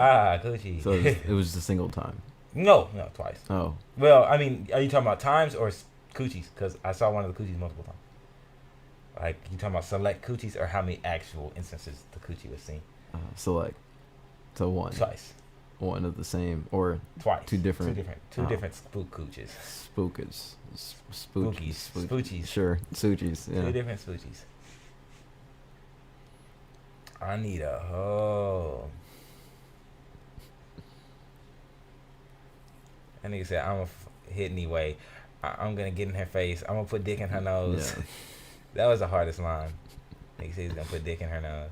Coochie. So it was just a single time. No, twice. Oh. Well, I mean, are you talking about times or coochies? Because I saw one of the coochies multiple times. Like, you talking about select coochies or how many actual instances the coochie was seen? Select. So one. Twice. One of the same or twice. Two different spook cooches. Spookers. Spookies. Spoochies. Sure. Soochies. Yeah. Two different spoochies. I need a hoe. That nigga said, I'm a hit anyway. I'm gonna get in her face. I'm gonna put dick in her nose. Yeah. That was the hardest line. Nigga said he's gonna put dick in her nose.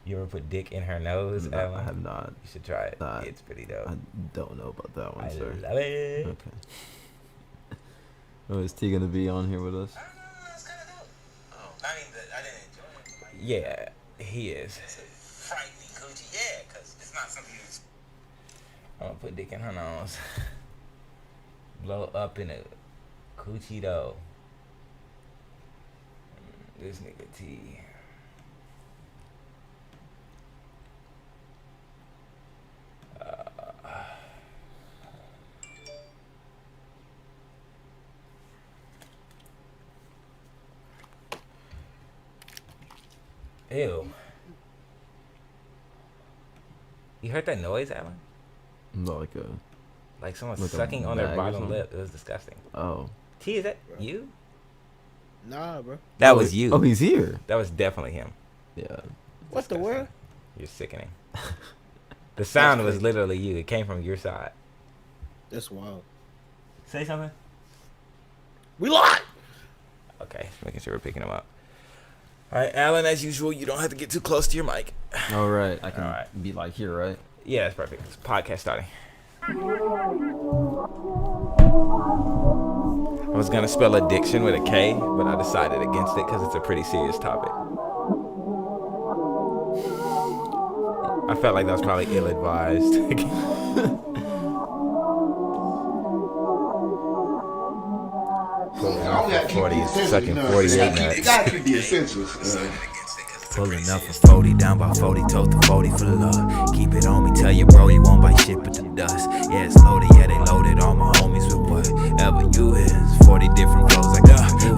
You ever put dick in her nose, No, Alan? I have not. You should try it. It's pretty dope. I don't know about that one, I sir. love it. Okay. Oh, is T gonna be on here with us? I don't know. It's kind of dope. Oh, I didn't enjoy it. Yeah, he is. It's a frightening coochie. Yeah, because it's not something you. I'm gonna put dick in her nose. Blow up in a coochie though. This nigga T. Ew. You heard that noise, Alan? Like someone like sucking on their bottom lip. It was disgusting. Oh. T, is that you? Nah, bro. That was you. Oh, he's here. That was definitely him. Yeah. What the world? You're sickening. The sound was literally you. It came from your side. That's wild. Say something. We live. Okay, making sure we're picking him up. All right, Alan, as usual, you don't have to get too close to your mic. All right. I can be like here, right? Yeah, that's perfect. It's podcast starting. I was going to spell addiction with a K, but I decided against it because it's a pretty serious topic. I felt like that was probably ill-advised. I got 40, sucking 48 nuts. You gotta keep the essentials. Pulling up for 40, down by 40, told the 40 for love. Keep it on me, tell your bro he won't buy shit but the dust. Yeah, it's loaded, yeah, they loaded all my homies with whatever you is. 40 different flows like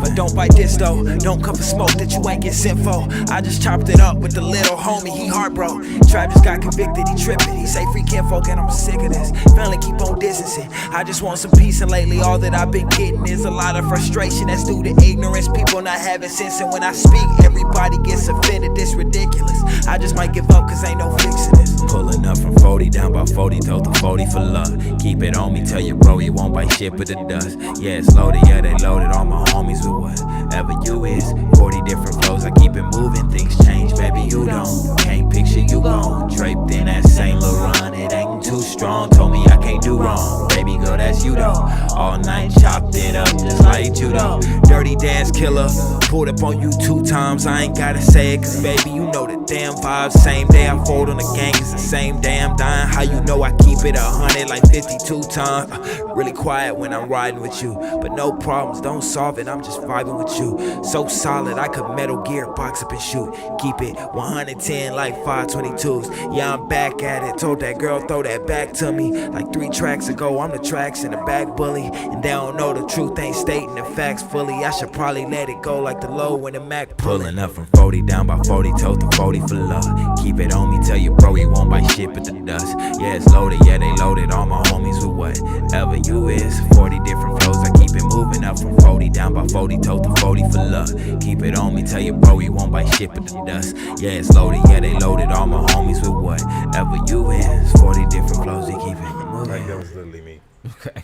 but don't bite this though, don't cover smoke that you ain't get sent for. I just chopped it up with the little homie, he heart broke. Trap just got convicted, he tripping. He say free kinfolk and I'm sick of this. Family keep on distancing. I just want some peace and lately all that I've been getting is a lot of frustration that's due to ignorance. People not having sense and when I speak, everybody gets offended. This ridiculous. I just might give up cause ain't no fixing this. Pulling up from 40, down by 40, told the 40 for love. Keep it on me, tell your bro he won't buy shit but the dust. Yeah, it's loaded, yeah, they loaded all my homies with whatever you is. 40 different flows, I keep it moving, things change, baby, you don't. Can't picture you gone, draped in that Saint Laurent, it ain't too strong. Told me I can't do wrong, baby girl, that's you though. All night chopped it up, just like judo. Dirty dance killer, pulled up on you 2 times, I ain't gotta say it, cause baby, you know the damn vibes. Same day I fold on the gang, it's the same damn dime. How you know I keep it 100 like 52 times? Really quiet when I'm riding with you, but no problems, don't solve it, I'm just vibing with you. So solid, I could Metal Gear box up and shoot. Keep it 110 like 522s. Yeah, I'm back at it, told that girl throw that back to me. Like 3 tracks ago, I'm the tracks in the back bully. And they don't know the truth, ain't stating the facts fully. I should probably let it go like the low when the Mac pulling up from 40, down by 40, told the 40 for love. Keep it on me, tell your bro he won't buy shit but the dust. Yeah, it's loaded, yeah, they loaded all my homies with whatever you is. 40 different flows, I keep it moving up from 40, down by 40, told the 40 for love. Keep it on me, tell your bro he won't buy shit but the dust. Yeah, it's loaded, yeah, they loaded all my homies with whatever you is. 40 different flows, we keep it moving. Like that was literally me. Okay.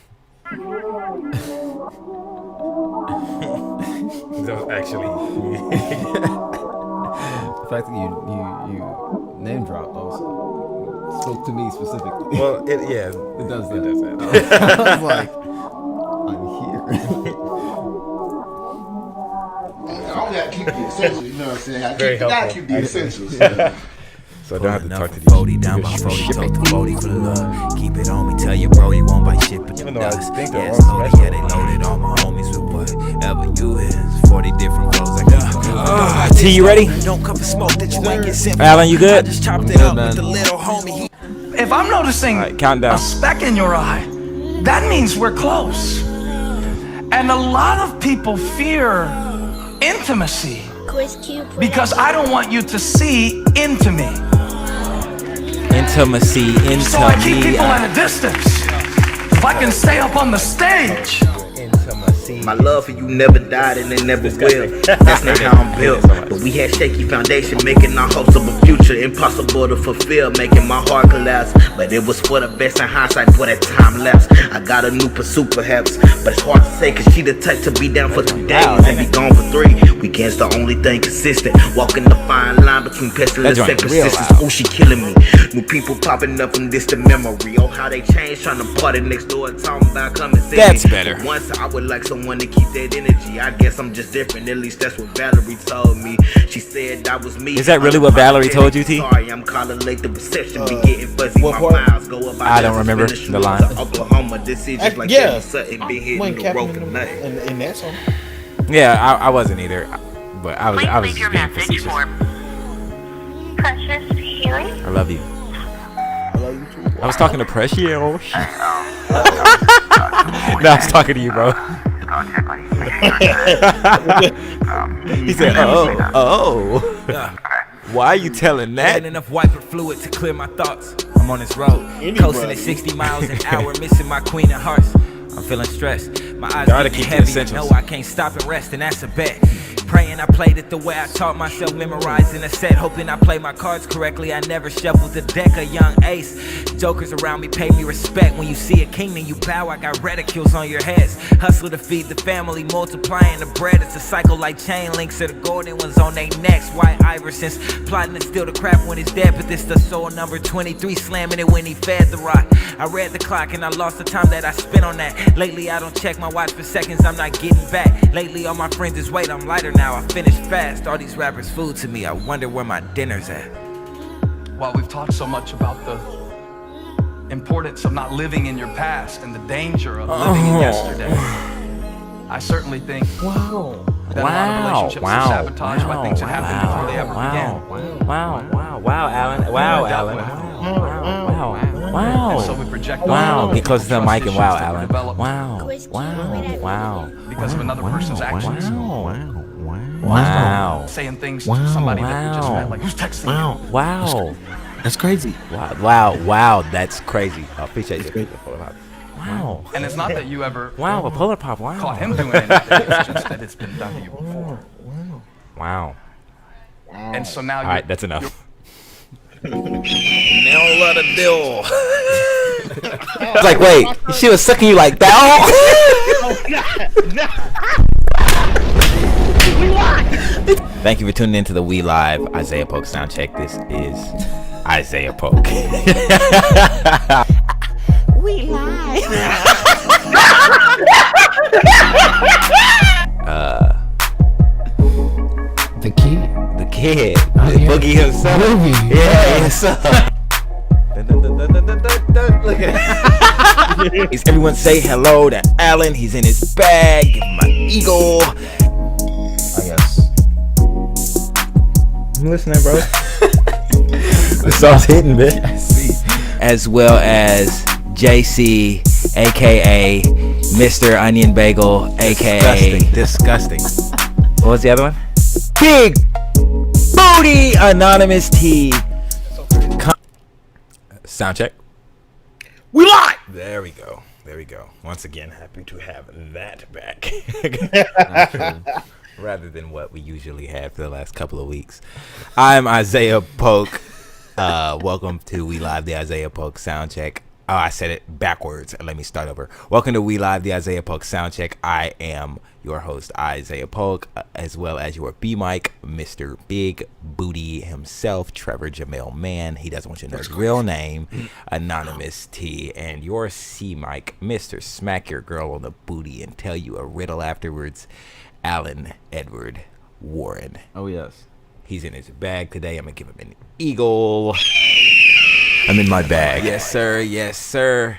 That was actually me. The fact that you name dropped also spoke to me specifically. Well, it does that. It does that. I was like, I'm here. I only gotta keep the essentials, you know what I'm saying? Very I gotta helpful. keep the essentials. So I don't have to talk to these 40 down by 40, told to 40 for love. Keep it on me, tell your bro you won't buy shit but Even the though I dust. think they're Yeah, all it's loaded, special. yeah, they loaded all my homies with whatever you is. 40 different flows, I keep T, you ready? Don't cover smoke that you ain't get sent. Alan, you good? I just chopped it up with the little homie. If I'm noticing All right, count down. a speck in your eye, that means we're close. And a lot of people fear intimacy because I don't want you to see into me. Intimacy, into So I keep me. people at a distance. If I can stay up on the stage, Intimacy. My love for you never died and it never will. That's not how I'm built. But we had shaky foundation, making our hopes of a future impossible to fulfill, making my heart collapse. But it was for the best in hindsight, for that time lapse. I got a new pursuit perhaps, but it's hard to say cause she the type to be down for 2 days and be gone for 3. Weekends the only thing consistent. Walking the fine line between pestilence and persistence. Oh, she killing me. New people popping up from distant memory. Oh, how they changed, trying to party next door, talking about coming see That's me. better. Once I would like someone to keep that energy. I guess I'm just different, at least that's what Valerie told me. She said that was me. Is that really what Valerie told you, T? Sorry, I'm calling late, the reception be getting fuzzy. what My part? miles go up. I don't remember the line. Oklahoma, this is just like Yeah. something been When hitting the Captain broken nut. in that song. Yeah, I wasn't either. But I was Please just leave your being message facetious. for Precious Healy. I love you. I love you too. I was talking to Precious. No, I was talking to you, bro. He said, oh. Why are you telling that? Had enough wiper fluid to clear my thoughts. I'm on this road, coasting at 60 miles an hour, missing my queen of hearts. I'm feeling stressed. My eyes Gotta getting keep the heavy. essentials. No, I can't stop and rest, and that's a bet. Praying I played it the way I taught myself, memorizing a set, hoping I play my cards correctly. I never shuffled the deck, a young ace. Jokers around me pay me respect. When you see a king, then you bow. I got reticules on your heads. Hustle to feed the family, multiplying the bread. It's a cycle like chain links to the golden ones on their necks. White Iversons plotting to steal the crap when it's dead, but this the soul number 23 slamming it when he fed the rock. I read the clock and I lost the time that I spent on that. Lately I don't check my watch for seconds, I'm not getting back. Lately all my friends is wait, I'm lighter now. I finished fast. All these rappers food to me. I wonder where my dinner's at. while we've talked so much about the importance of not living in your past and the danger of living in yesterday, I certainly think that a lot of relationships are sabotaged by things that happened before they ever began. Wow, Alan. Wow, Alan. And so we project Wow. on Get close to the mic and wow, trust issues that were Alan. developed Wow. because of another person's actions. Wow. Saying things to somebody that you just met, like, who's texting you? Wow. That's crazy. Wow. That's crazy. I appreciate you. Wow. And it's not that you ever Wow, a Polar Pop. Wow. caught him doing anything, it's just that it's been done to you before. Wow. And so now All right, that's enough. Now let a deal. It's like, wait, she was sucking you like that? Thank you for tuning in to the We Live Isaiah Polk Soundcheck. This is Isaiah Polk. We Live. The kid. The kid. Boogie himself. Boogie. Yeah, himself. Look at it. Everyone say hello to Alan. He's in his bag. Give him an eagle. Yes. I'm listening, bro. The song's hitting, man. As well as JC, aka Mr. Onion Bagel, aka Disgusting. What was the other one? Big Booty Anonymous T. Sound check. We live. There we go. Once again, happy to have that back. Rather than what we usually had for the last couple of weeks. I'm Isaiah Polk. Welcome to We Live, the Isaiah Polk Soundcheck. Oh, I said it backwards. Let me start over. Welcome to We Live, the Isaiah Polk Soundcheck. I am your host, Isaiah Polk, as well as your B-Mic, Mr. Big Booty himself, Trevor Jamel Mann. He doesn't want you to know his real name, Anonymous T. And your C-Mic, Mr. Smack Your Girl on the Booty and Tell You a Riddle Afterwards, Alan Edward Warren. Oh yes. He's in his bag today. I'm gonna give him an eagle. I'm in my bag. Yes, sir. Yes, sir.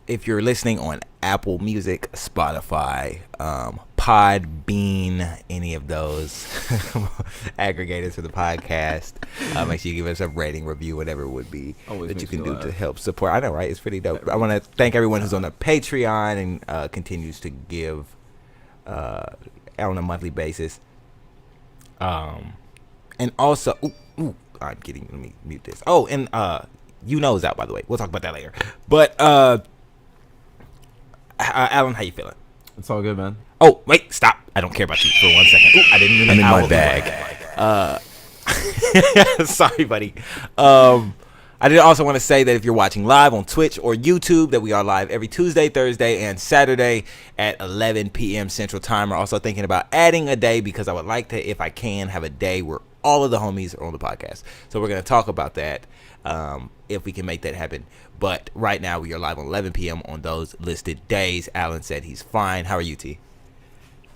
If you're listening on Apple Music, Spotify, Podbean, any of those aggregators for the podcast, make sure you give us a rating, review, whatever it would be that you can do to help support. I know, right? It's pretty dope. I want to thank everyone who's on the Patreon and continues to give on a monthly basis. And also, let me mute this. Oh, and You Know is out, by the way. We'll talk about that later. But Alan, how you feeling? It's all good, man. Oh, wait, stop. I don't care about you for 1 second. Ooh, I didn't even I'm in my bag. Sorry, buddy. I did also want to say that if you're watching live on Twitch or YouTube, that we are live every Tuesday, Thursday, and Saturday at 11 p.m. Central Time. We're also thinking about adding a day because I would like to, if I can, have a day where all of the homies are on the podcast. So we're going to talk about that if we can make that happen. But right now we are live on 11 p.m. on those listed days. Alan said he's fine. How are you, T?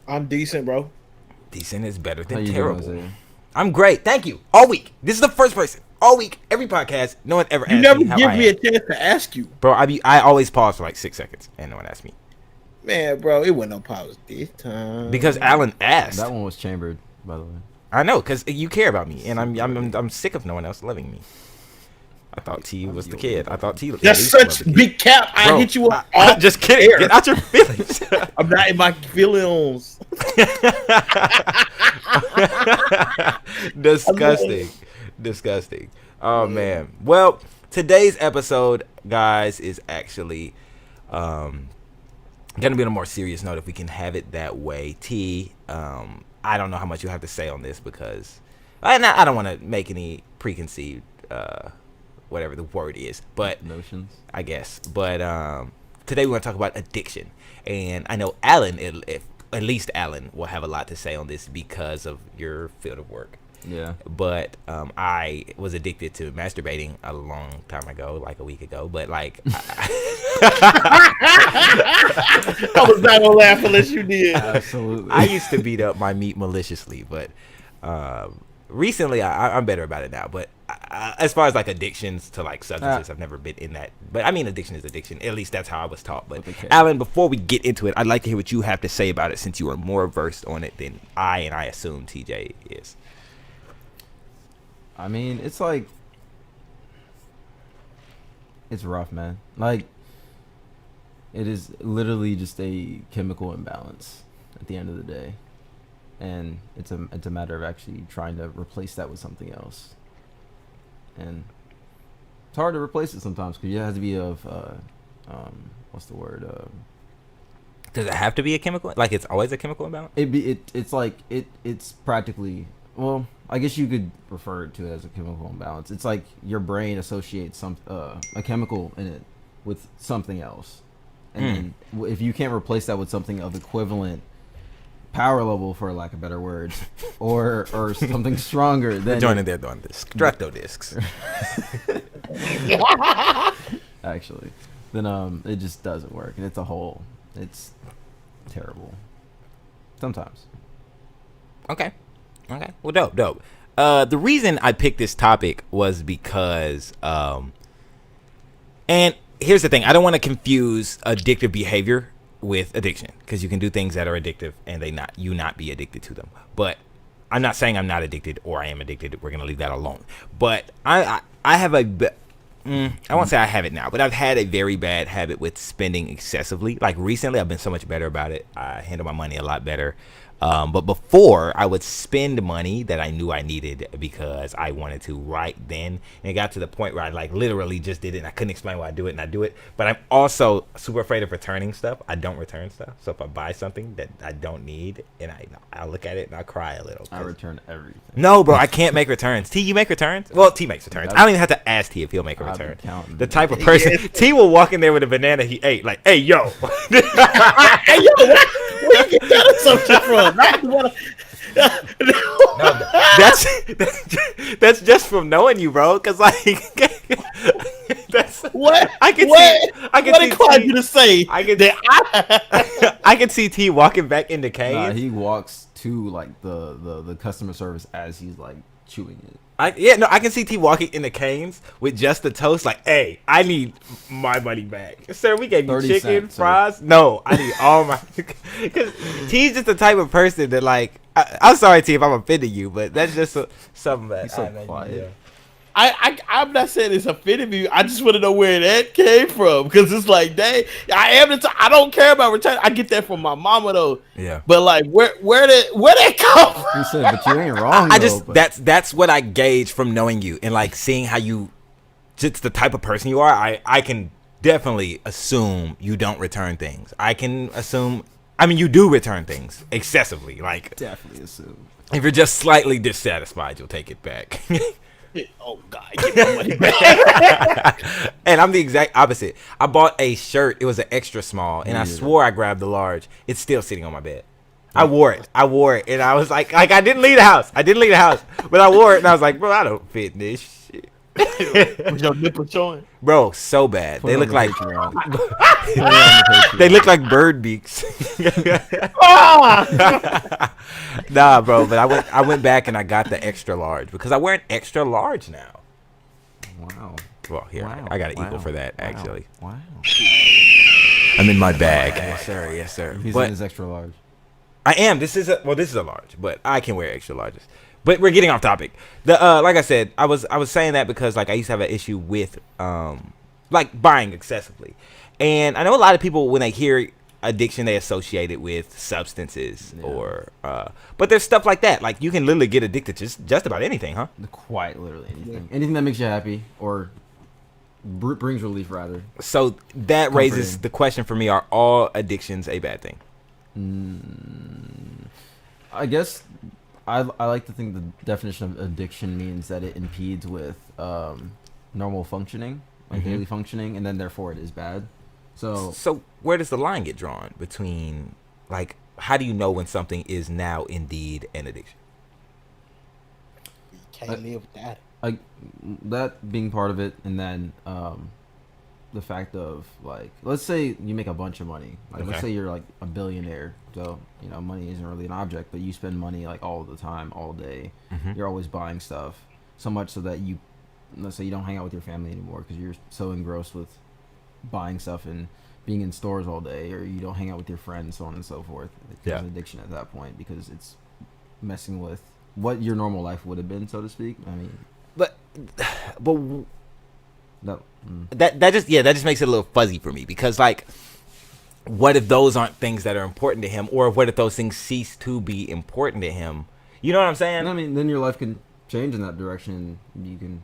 I'm decent, bro. Decent is better than How you terrible. doing, Isaiah? I'm great. Thank you. All week. This is the first person. All week, every podcast, no one ever asked You never me how give I me am. a chance to ask you. Bro, I always pause for like 6 seconds and no one asked me. Man, bro, it wasn't no pause this time. Because Alan asked. That one was chambered, by the way. I know, because you care about me, and I'm sick of no one else loving me. I thought T was the kid. I thought T. That's such big cap. I hit you up. I'm just kidding. Get out your feelings. I'm not in my feelings. Disgusting. Oh man. Well, today's episode, guys, is actually gonna be on a more serious note if we can have it that way. T, I don't know how much you have to say on this because I don't want to make any preconceived whatever the word is, but Notions, I guess. But today we're gonna talk about addiction, and I know Alan, at least Alan, will have a lot to say on this because of your field of work. yeah. But I was addicted to masturbating a long time ago, like a week ago. But like, I was not gonna laugh unless you did. Absolutely. I used to beat up my meat maliciously, but recently I'm better about it now. But as far as like addictions to like substances, I've never been in that. But I mean, addiction is addiction. At least that's how I was taught. But Okay. Alan, before we get into it, I'd like to hear what you have to say about it since you are more versed on it than I assume TJ is. I mean, it's like, it's rough, man. Like, it is literally just a chemical imbalance at the end of the day, and it's a matter of actually trying to replace that with something else. And it's hard to replace it sometimes because it has to be of what's the word? Does it have to be a chemical? Like it's always a chemical imbalance? It's practically, well, I guess you could refer to it as a chemical imbalance. It's like your brain associates a chemical in it with something else, and then if you can't replace that with something of equivalent power level, for lack of better words, or something stronger, then Joining there doing this Structo discs. actually, then it just doesn't work, and it's terrible sometimes. Okay. Well, dope. The reason I picked this topic was because, and here's the thing: I don't want to confuse addictive behavior with addiction, because you can do things that are addictive and you not be addicted to them. But I'm not saying I'm not addicted or I am addicted. We're gonna leave that alone. But I have I won't say I have it now, but I've had a very bad habit with spending excessively. Like recently, I've been so much better about it. I handle my money a lot better. But before, I would spend money that I knew I needed because I wanted to right then. And it got to the point where I like literally just did it and I couldn't explain why I do it, and I do it. But I'm also super afraid of returning stuff. I don't return stuff. So if I buy something that I don't need and I'll look at it and I'll cry a little. I return everything. No, bro, I can't make returns. T, you make returns? Well, T makes returns. I don't even have to ask T if he'll make a return. The type of person. T will walk in there with a banana he ate. Like, hey, yo. Hey, yo, where you get that assumption from? That's just from knowing you, bro. Cause like, that's what I can what? see. I can what see inclined T, you to say I can that I can see T walking back into Kane. He walks to like the customer service as he's like chewing it. I can see T walking in the canes with just the toast, like, hey, I need my money back. Sir, we gave you 30 chicken, cents, fries. Sir. No, I need all my... Because T's just the type of person that, like... I'm sorry, T, if I'm offending you, but that's just something that... He's so quiet. Yeah. I'm not saying it's offending me. I just want to know where that came from, because it's like, dang, I don't care about return. I get that from my mama though. Yeah. But like, where that come from? He said, but you ain't wrong. That's what I gauge from knowing you and like seeing how you, just the type of person you are. I can definitely assume you don't return things. I can assume. I mean, you do return things excessively. Like definitely assume. If you're just slightly dissatisfied, you'll take it back. Oh God, get my money back. And I'm the exact opposite. I bought a shirt. It was an extra small, and I swore I grabbed the large. It's still sitting on my bed. I wore it, and I was like I didn't leave the house. But I wore it, and I was like, bro, I don't fit in this shit. Was your nipple showing? Bro, so bad. They look like they look like bird beaks. Nah, bro. But I went back and I got the extra large because I wear an extra large now. Wow. Well, here I got an equal for that actually. Wow. I'm in my bag. Yes, sir. He's in his extra large. I am. This is a large, but I can wear extra larges. But we're getting off topic. Like I said, I was saying that because like I used to have an issue with like buying excessively, and I know a lot of people when they hear addiction they associate it with substances or but there's stuff like that. Like you can literally get addicted to just about anything, huh? Quite literally anything. Anything that makes you happy or brings relief, rather. So that raises the question for me: are all addictions a bad thing? I guess. I like to think the definition of addiction means that it impedes with normal functioning, like daily functioning, and then therefore it is bad. So where does the line get drawn between, like, how do you know when something is now indeed an addiction? You can't live with that. Like that being part of it, and then the fact of like, let's say you make a bunch of money. Like let's say you're like a billionaire. So, you know, money isn't really an object, but you spend money like all the time, all day. You're always buying stuff, so much so that let's say you don't hang out with your family anymore because you're so engrossed with buying stuff and being in stores all day, or you don't hang out with your friends, so on and so forth. It's an addiction at that point because it's messing with what your normal life would have been, so to speak. I mean, but that just makes it a little fuzzy for me because like, what if those aren't things that are important to him, or what if those things cease to be important to him? You know what I'm saying? I mean, then your life can change in that direction. You can.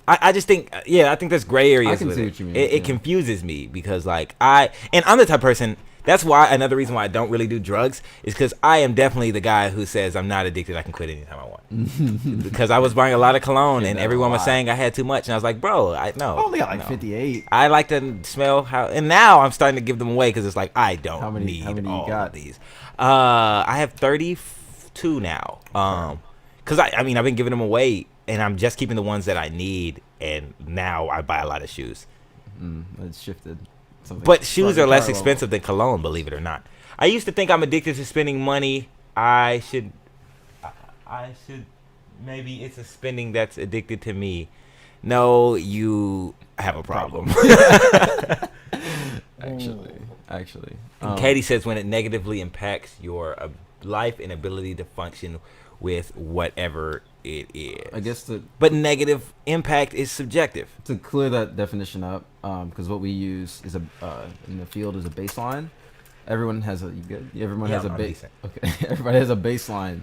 I just think, I think there's gray areas. I can with see it. What you mean. It confuses me because like I'm the type of person. That's why another reason why I don't really do drugs is because I am definitely the guy who says I'm not addicted. I can quit anytime I want. Because I was buying a lot of cologne and everyone was saying I had too much, and I was like, bro, I only got like 58. I like to smell and now I'm starting to give them away because it's like I don't need how many all you got? of these. I have 32 now. Because I mean I've been giving them away, and I'm just keeping the ones that I need, and now I buy a lot of shoes. It's shifted. But shoes are less expensive than cologne, believe it or not. I used to think I'm addicted to spending money. I should maybe it's a spending that's addicted to me. No, you have a problem. Actually. Katie says when it negatively impacts your life and ability to function with whatever it is. I guess but negative impact is subjective. To clear that definition up, because what we use is in the field is a baseline. Everyone has Everyone has a base. Okay, everybody has a baseline.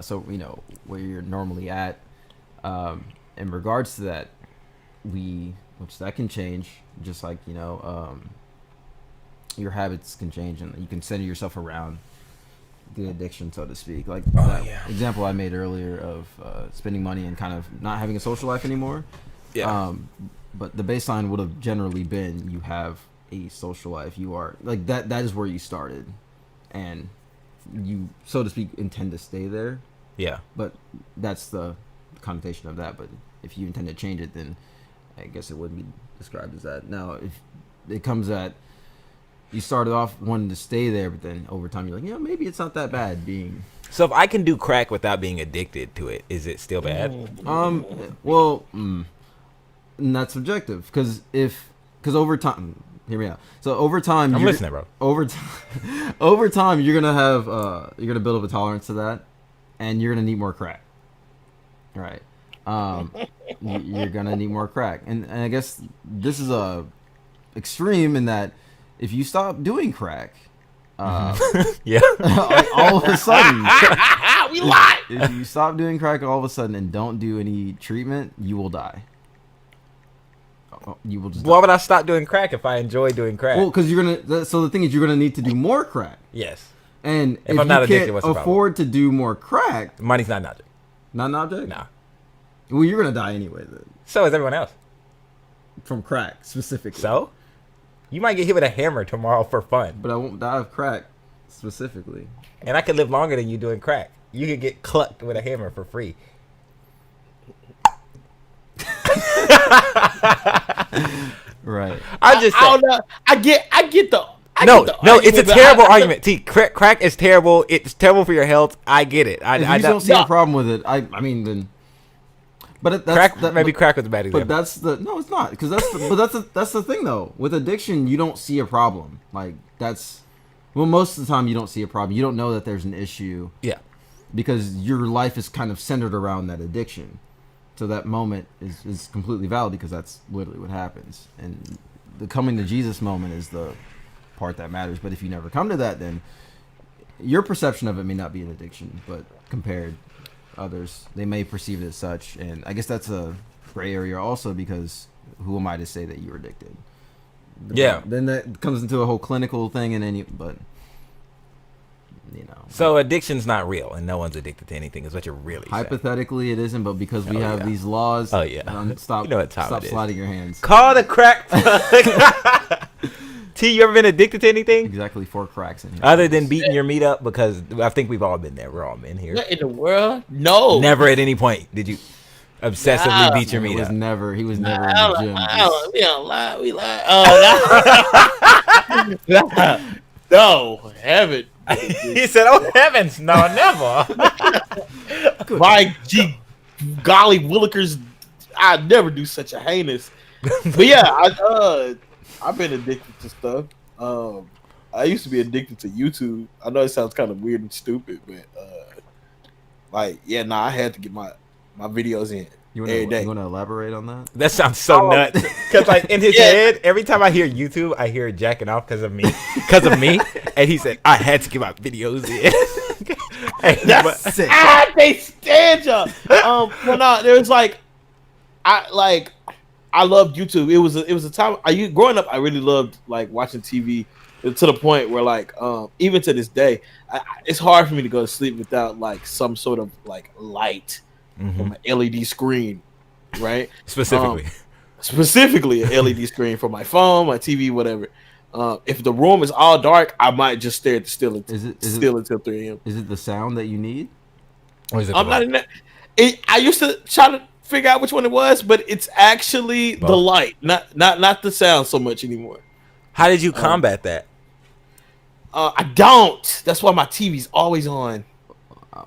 So you know where you're normally at. In regards to that, which that can change, just like your habits can change, and you can center yourself around the addiction, so to speak. Like example I made earlier of spending money and kind of not having a social life anymore. But the baseline would have generally been you have a social life. You are like that is where you started, and you, so to speak, intend to stay there. Yeah. But that's the connotation of that. But if you intend to change it, then I guess it wouldn't be described as that. Now, if it comes at you started off wanting to stay there, but then over time you're like, maybe it's not that bad being. So if I can do crack without being addicted to it, is it still bad? Well, and that's subjective because over time, hear me out. So over time, I'm listening, bro. Over time, you're gonna build up a tolerance to that, and you're gonna need more crack. Right. You're gonna need more crack, and I guess this is a extreme in that if you stop doing crack, yeah, all of a sudden, we lie. If you stop doing crack all of a sudden and don't do any treatment, you will die. You will just. Why would I stop doing crack if I enjoy doing crack? Well, because you're gonna. So the thing is, you're gonna need to do more crack. Yes. And if I'm not addicted, can't what's the problem? afford to do more crack, money's not an object. Not an object. Nah. Well, you're gonna die anyway. Then. So is everyone else. From crack specifically. So, you might get hit with a hammer tomorrow for fun. But I won't die of crack specifically. And I could live longer than you doing crack. You could get clucked with a hammer for free. Right. I don't know. I get the. No, it's a terrible argument. See, crack is terrible. It's terrible for your health. I get it. I don't see a problem with it. I mean, then. But crack was a bad example. But it's not because that's the thing though. With addiction, you don't see a problem. Like most of the time you don't see a problem. You don't know that there's an issue. Yeah. Because your life is kind of centered around that addiction, so that moment is completely valid because that's literally what happens. And the coming to Jesus moment is the part that matters. But if you never come to that, then your perception of it may not be an addiction, but compared. Others, they may perceive it as such, and I guess that's a gray area also because who am I to say that you're addicted? Yeah. Then that comes into a whole clinical thing, and then but you know. So addiction's not real, and no one's addicted to anything. Is what you're really hypothetically saying. It isn't, but because we have these laws. Oh yeah. Stop. You know what time stop it is. sliding your hands. Call the crack plug. T, you ever been addicted to anything? Exactly 4 cracks in here. Other than beating your meat up, because I think we've all been there. We're all been here. What in the world? No. Never at any point did you obsessively beat your meat up. He was never in the gym. We don't lie. We lie. Oh, no, haven't. He said, "Oh heavens, no, never." My golly willikers, I never do such a heinous. But yeah, I've been addicted to stuff. I used to be addicted to YouTube. I know it sounds kind of weird and stupid, but I had to get my videos in every day. You want to elaborate on that? That sounds so nuts. Because like in his head, every time I hear YouTube, I hear jacking off because of me. And he said, "I had to get my videos in." That's sick. They stand up. Well, no, there was I loved YouTube. It was a time growing up. I really loved like watching TV to the point where even to this day, it's hard for me to go to sleep without like some sort of like light from an LED screen, right? Specifically an LED screen for my phone, my TV, whatever. If the room is all dark, I might just stare at the ceiling until 3 a.m. Is it the sound that you need? Or is it I'm not in that. I used to try to figure out which one it was, but it's actually the light, not the sound so much anymore. How did you combat that? I don't. That's why my TV's always on.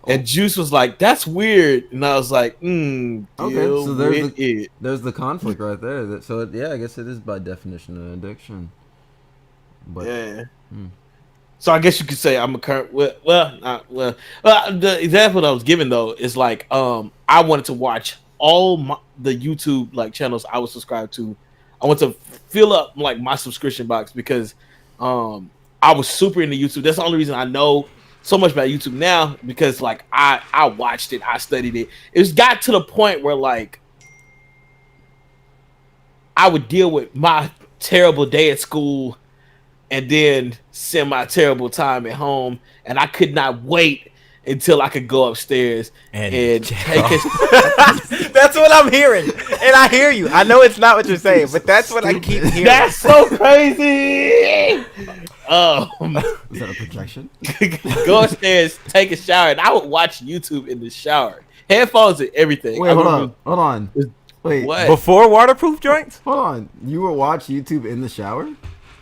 And Juice was like, "That's weird," and I was like, Okay, so there's the conflict right there. So I guess it is by definition an addiction. But yeah. So I guess you could say I'm a current. The example that I was given though is like, I wanted to watch all the YouTube like channels I was subscribed to. I want to fill up like my subscription box because I was super into YouTube. That's the only reason I know so much about YouTube now, because like I watched it, I studied it. It's got to the point where like I would deal with my terrible day at school and then semi terrible time at home, and I could not wait until I could go upstairs and take it. That's what I'm hearing, and I hear you. I know it's not what you're saying, but that's what I keep hearing. That's so crazy. Is that a projection? Go upstairs, take a shower, and I would watch YouTube in the shower. Headphones and everything. Wait, hold on. Wait, what? Before waterproof joints? Hold on. You would watch YouTube in the shower?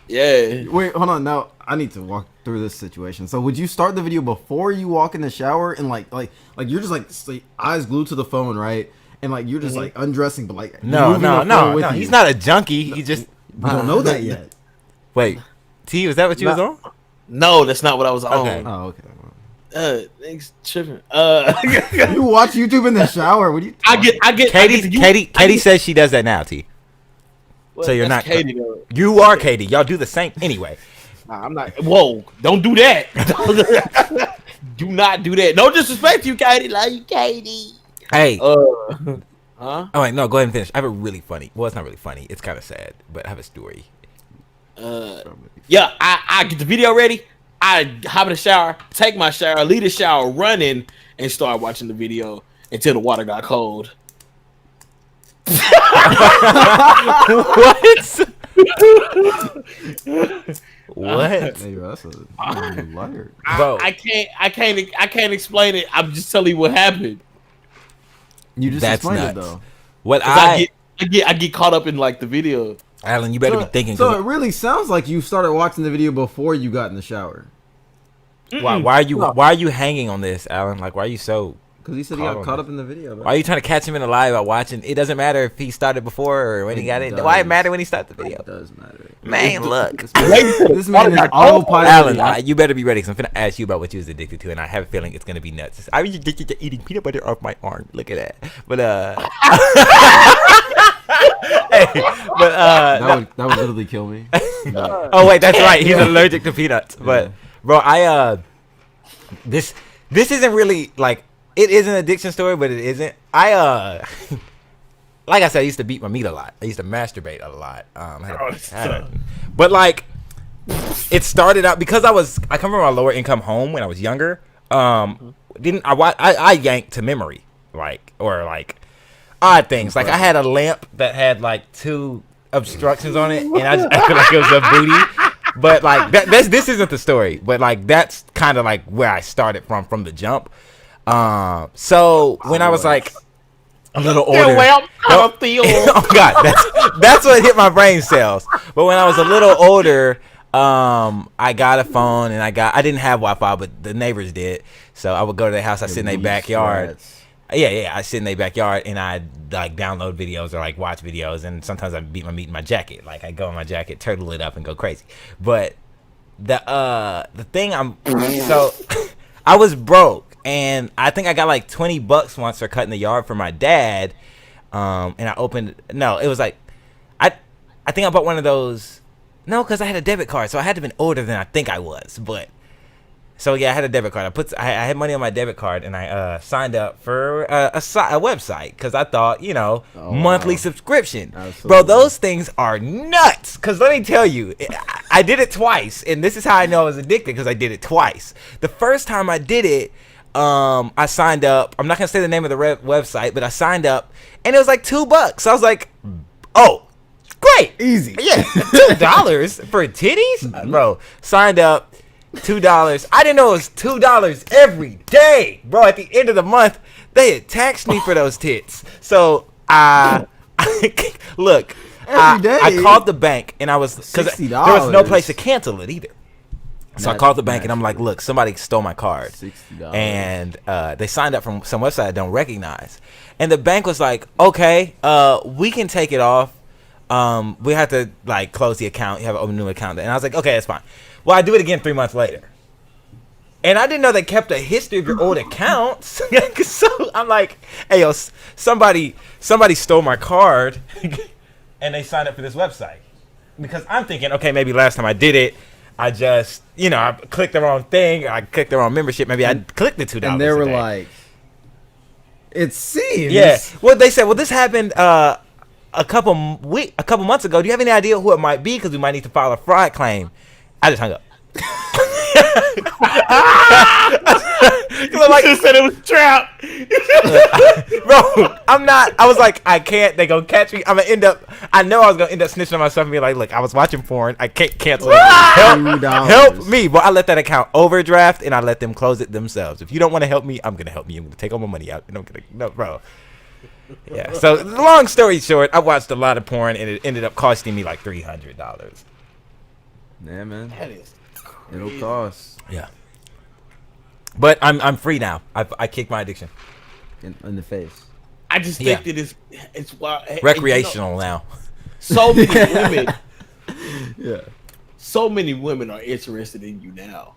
Yeah. Wait, hold on. Now I need to walk through this situation. So, would you start the video before you walk in the shower and like you're just like eyes glued to the phone, right? And like you're just like undressing, but like No. He's not a junkie. He just. We don't know that yet. Wait, T, was that what you was on? No, that's not what I was Okay. on. Oh, okay. Niggas tripping. You watch YouTube in the shower? What do you? I get. Katie says she does that now, T. Well, So you're that's not. Katie, though. You are Katie. Y'all do the same anyway. Nah, I'm not. Whoa! Don't do that. Do not do that. No disrespect to you, Katie. Love you, Katie. Hey. Huh? Oh wait, no. Go ahead and finish. I have a really funny. Well, it's not really funny. It's kind of sad, but I have a story. Yeah. I get the video ready. I hop in the shower, take my shower, leave the shower running, and start watching the video until the water got cold. What? What? Hey, bro, that's a liar. Bro. I can't explain it. I'm just telling you what happened. You just That's explained nuts. it though. What I get caught up in like the video. Alan, you better be thinking. So it really sounds like you started watching the video before you got in the shower. Why are you hanging on this, Alan? Like, why are you so? Because he said he got caught up in the video. Bro. Why are you trying to catch him in a lie about watching? It doesn't matter if he started before or when he got it. Why it matter when he started the video? It does matter. Man, look. This man is autopilot. Alan, you better be ready because I'm finna ask you about what you was addicted to, and I have a feeling it's gonna be nuts. I was addicted to eating peanut butter off my arm. Look at that. But that would literally kill me. Oh wait, that's right. He's allergic to peanuts. But bro, this isn't really like. It is an addiction story, but it isn't. Like I said, I used to beat my meat a lot. I used to masturbate a lot. But like, it started out because I come from a lower income home when I was younger. I yanked to memory, like odd things. Like I had a lamp that had like 2 obstructions on it, and I just acted like it was a booty. But like this isn't the story. But like that's kind of like where I started from the jump. So when I was like a little older, oh god, that's what hit my brain cells. But when I was a little older, I got a phone and I didn't have Wi-Fi, but the neighbors did. So I would go to their house. I sit in their backyard. Yeah. I sit in their backyard and I like download videos or like watch videos. And sometimes I beat my meat in my jacket. Like I go in my jacket, turtle it up, and go crazy. But the thing so I was broke. And I think I got like $20 once for cutting the yard for my dad. And I opened. No, it was like I think I bought one of those. No, because I had a debit card, so I had to have been older than I think I was. But so yeah, I had a debit card. I had money on my debit card, and I signed up for a website because I thought monthly subscription. Absolutely. Bro, those things are nuts. Because let me tell you, I did it twice, and this is how I know I was addicted because I did it twice. The first time I did it. I signed up. I'm not gonna say the name of the website, but I signed up, and it was like $2. So I was like, "Oh, great, easy, yeah, $2 for titties, bro." Signed up, $2. I didn't know it was $2 every day, bro. At the end of the month, they had taxed me for those tits. So look, I called the bank, and I was because there was no place to cancel it either. So I called the bank and I'm like, look, somebody stole my card. $60. And they signed up from some website I don't recognize. And the bank was like, okay, we can take it off. We have to like close the account. You have to open a new account. And I was like, okay, that's fine. Well, I do it again 3 months later. And I didn't know they kept a history of your old accounts. So I'm like, hey, yo, somebody stole my card and they signed up for this website. Because I'm thinking, okay, maybe last time I did it, I just, I clicked the wrong thing. I clicked the wrong membership. Maybe I clicked the $2. And they were like, it seems. Yeah. Well, they said, well, this happened a couple months ago. Do you have any idea who it might be? Because we might need to file a fraud claim. I just hung up. I'm like, you said it was a trap. Bro, I'm not. I was like, I can't. They gonna catch me. I'm gonna end up. I know I was gonna end up snitching on myself and be like, look, I was watching porn. I can't cancel it. Help me. But I let that account overdraft and I let them close it themselves. If you don't want to help me, I'm gonna help me. I'm gonna take all my money out. And I'm gonna no, bro. Yeah. So long story short, I watched a lot of porn and it ended up costing me like $300. Yeah, man. That is It'll crazy. cost Yeah. But I'm free now. I kicked my addiction. in the face. I just Yeah. think that it's wild. And, Recreational now. so many women, Yeah. so many women are interested in you now.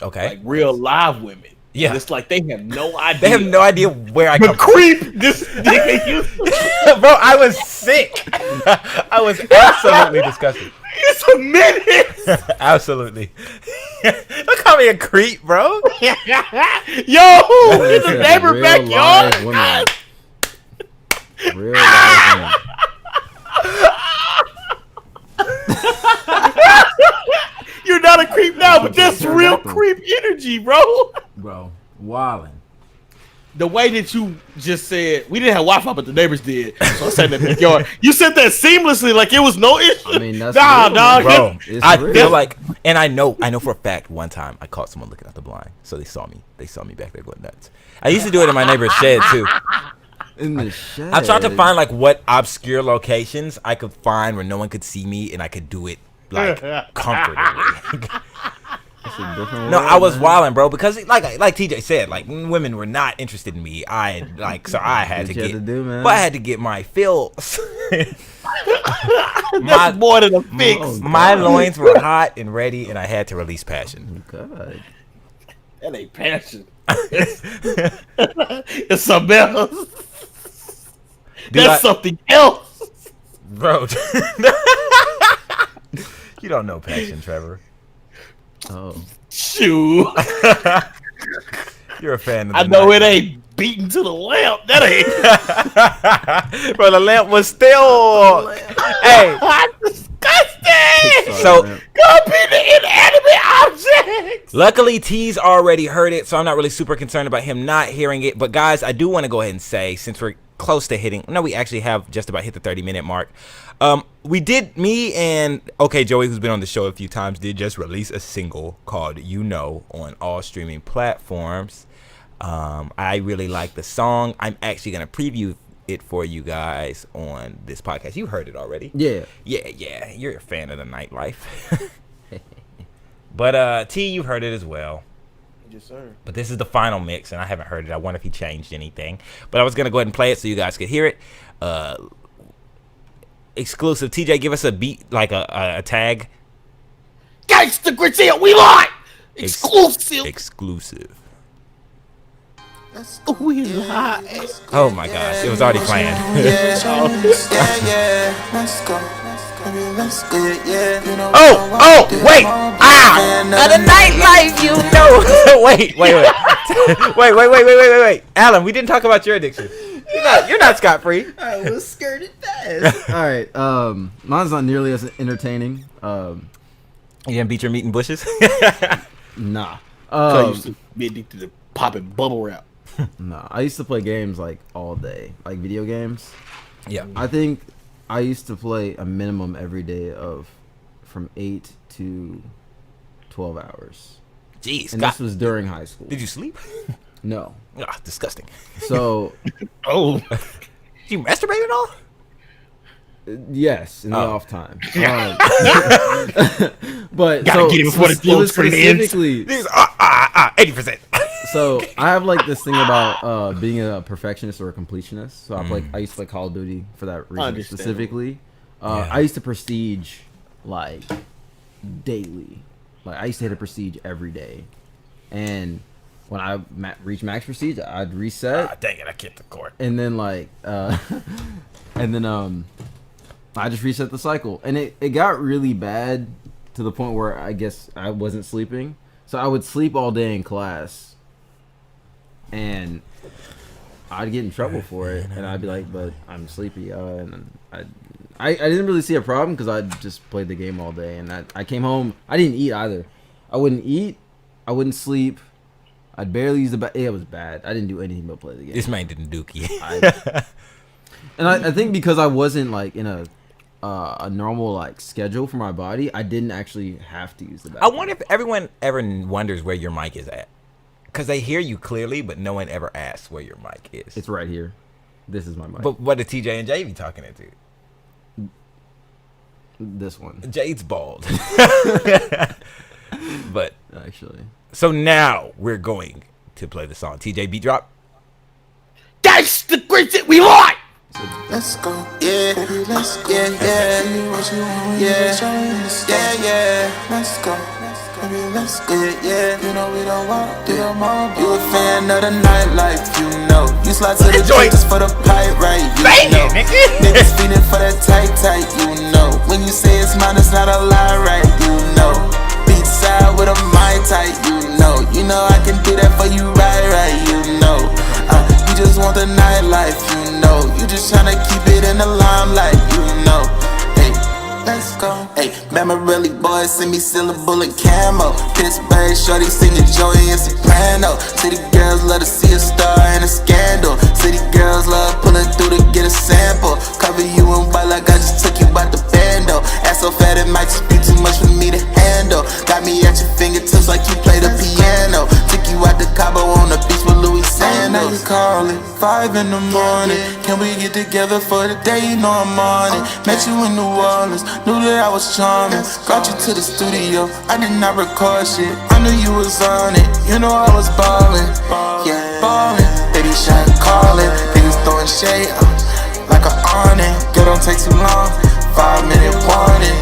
Okay. Like real live women. Yeah. And it's like they have no idea. They have no idea where I The come from. creep. This nigga, you. Bro, I was sick. I was absolutely disgusted. It's a minute. Absolutely. Don't call me a creep, bro. Yo, it's a neighbor Real backyard. live women. Real live women. You're not a creep now, but that's real creep energy, bro. Bro, wildin'. The way that you just said, we didn't have Wi-Fi, but the neighbors did. So I said in the backyard. You said that seamlessly, like it was no issue. I mean, that's nah, real, dog. Bro, It's I real. feel like, and I know for a fact one time I caught someone looking out the blind. So they saw me. They saw me back there going nuts. I used to do it in my neighbor's shed too. In the shed. I tried to find like what obscure locations I could find where no one could see me and I could do it like comfortably. It's a different No, world, I was man. wilding, bro, because like TJ said, like women were not interested in me. I had What to you had get, to do, man. but I had to get my fills. That's more than a fix. Oh, My God. loins were hot and ready, and I had to release passion. God. That ain't passion. It's something else. That's something else. Bro. You don't know passion, Trevor. Oh. Shoot. You're a fan of the I know night. it ain't beaten to the lamp. That ain't. Bro, the lamp was still. Hey, Disgusting. so man. Go be the inanimate objects. luckily T's already heard it, so I'm not really super concerned about him not hearing it. But guys, I do want to go ahead and say, since we're close to hitting, no, we actually have just about hit the 30-minute mark. We did, me and OK Joey, who's been on the show a few times, did just release a single called You Know on all streaming platforms. I really like the song. I'm actually going to preview it for you guys on this podcast. You heard it already. Yeah. Yeah, you're a fan of the nightlife. But T, you've heard it as well. Yes, sir. But this is the final mix, and I haven't heard it. I wonder if he changed anything. But I was going to go ahead and play it so you guys could hear it. Exclusive. TJ, give us a beat, like a tag. Gangsta Grizzly, we live. Exclusive. Exclusive. We live. Oh my gosh, it was already playing. Let's go. Oh, wait. At a nightlife, you know. Wait. Alan, we didn't talk about your addiction. You're not scot-free. I was skirted fast. All right. Mine's not nearly as entertaining. You didn't beat your meat in bushes? Nah. I used to be addicted to popping bubble wrap. Nah. I used to play games like all day, like video games. Yeah. I think I used to play a minimum every day of from 8 to 12 hours. Jeez, And God. this was during high school. Did you sleep? No. Ah, disgusting. So, Oh, Did you masturbate at all? yes, in the Oh. off time. But Gotta so, get it before the it close was friend ends. specifically. These 80%. So I have like this thing about being a perfectionist or a completionist. So I used to play Call of Duty for that reason Understandable. specifically. Yeah. I used to prestige like daily. Like I used to hit a prestige every day, and when I reached max prestige, I'd reset, Dang it, I kicked the cord. and then like I just reset the cycle, and it got really bad to the point where I guess I wasn't sleeping. So I would sleep all day in class, and I'd get in trouble for it, and I'd be like, "But I'm sleepy," and I didn't really see a problem because I just played the game all day, and I came home. I didn't eat either. I wouldn't eat. I wouldn't sleep. I'd barely use the bathroom. It was bad. I didn't do anything but play the game. This man didn't dookie. And I think because I wasn't like in a normal like schedule for my body, I didn't actually have to use the I bathroom. wonder if everyone ever wonders where your mic is at. Because they hear you clearly, but no one ever asks where your mic is. It's right here. This is my mic. But what did TJ and Jay be talking into? This one. Jade's bald. But Actually. so now we're going to play the song. TJ beat drop. That's the great shit we like. Let's go, yeah, baby, let's go, yeah, let's go, baby, let's go, yeah, you know we don't want to do more. You a fan of the nightlife, you know. You slide to the joint just for the pipe, right? You know. Niggas feeding for that tight, you know. When you say it's mine, it's not a lie, right? You know. Beach side with a Mai Tai, you know. You know I can do that for you, right? You know. You just want the nightlife, you know. You just tryna keep it in the limelight, you know. Hey, let's go. Hey, Mamarelli boys send me syllable and camo. Pittsburgh shorty singing Joey and Soprano. City girls love to see a star and a scandal. City girls love pulling through to get a sample. Cover you in white like I just took you out the bando. Ass so fat it might just be too much for me to handle. Got me at your fingertips like you play the piano. Took you out the Cabo on the beach with Louis Sandals. Now you calling 5 in the morning. Can we get together for the day? You know I'm on it. Met you in New Orleans, knew that I was charming. Brought you to the studio, I did not record shit. I knew you was on it, you know I was ballin'. Yeah, ballin'. Baby shot callin', niggas throwing shade like an awning. Girl, don't take too long, 5-minute warning.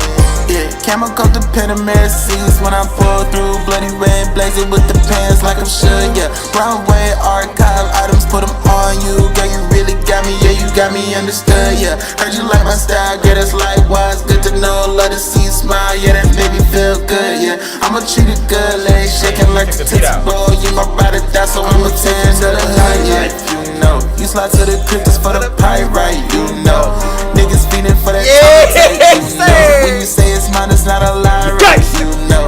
Yeah, camel coat the Panamera seats when I pull through. Bloody red blazing with the pants like I'm should, yeah. Runway archive items, put them on you. Girl, you really got me, yeah, you got me understood, yeah. Heard you like my style, girl, that's likewise. Good to know, love to see you smile, yeah, that made me feel good, yeah. I'ma treat it good, legs shaking like the Tootsie Roll. You my ride or die, so I'ma tend to the light, yeah. You know, you slide to the crib just for the pipe, right, you know. Niggas feeding for that time, you know. When you say it's mine, it's not a lie, right, you know.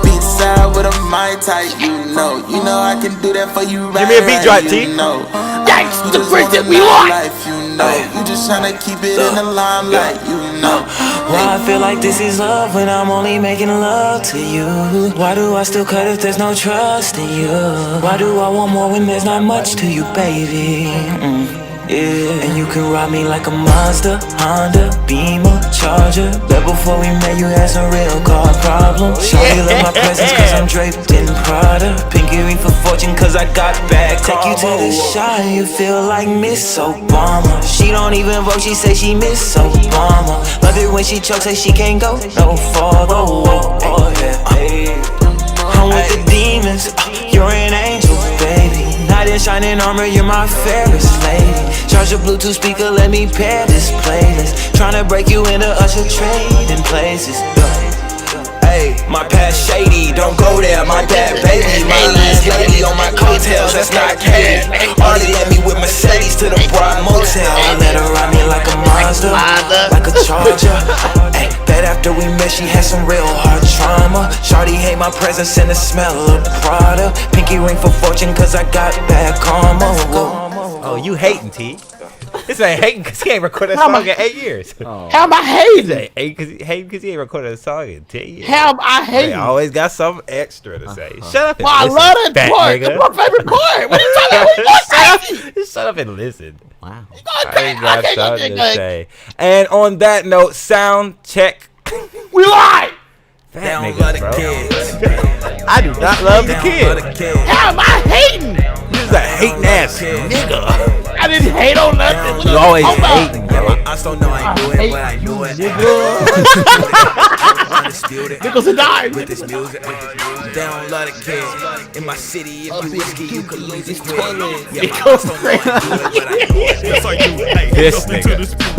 Beach side with a Mai Tai, you know. You know I can do that for you, right, give me a beat drop, T. you know. That's You the just great want shit the we like. nightlife, you know. You just tryna keep it in the limelight, you know. Why I feel like this is love when I'm only making love to you? Why do I still cut if there's no trust in you? Why do I want more when there's not much to you, baby? Yeah, and you can ride me like a Mazda, Honda, Beamer, Charger. But before we met, you had some real car problems. Shawty love my presence cause I'm draped in Prada. Pinky ring for fortune cause I got back. Take you to the shot, you feel like Miss Obama. She don't even vote, she say she miss Obama. Love it when she chokes, say she can't go no farther. I'm with the demons, you're an angel, baby. Knight in shining armor, you're my fairest lady. Charge your Bluetooth speaker, let me pair this playlist. Tryna break you into Usher trading places. Hey, my past shady, don't go there, my dad baby. My last lady on my coattails, that's not Katie. Already let me with Mercedes to the Broad Motel. I let her ride me like a Mazda, like a Charger. Ay, bet after we met she had some real hard trauma. Shawty hate my presence and the smell of Prada. Pinky ring for fortune cause I got bad karma. Oh, you hating, T. This ain't hating because he ain't recorded a song in 8 years. How am I hating? Hating because he ain't recorded a song in 10 years. How am I hating? They always got something extra to say. Shut up and Well, I listen, love that fat part. nigga. That's my favorite part. What are you talking about? Just shut up and listen. Wow. I ain't got something to say. And on that note, sound check. We live. Fat nigga, bro. I do not love the kid. How am I hating? You're just a hating ass nigga. I didn't hate on nothing. What You you always talking about? hating, bro. I still know I do it, but I do it. Undisputed. Nickels and dimes. With this music, they don't love the kid. In my city, if you whiskey, you could lose it quick. Yeah, I still know I do it, but I do it. This nigga.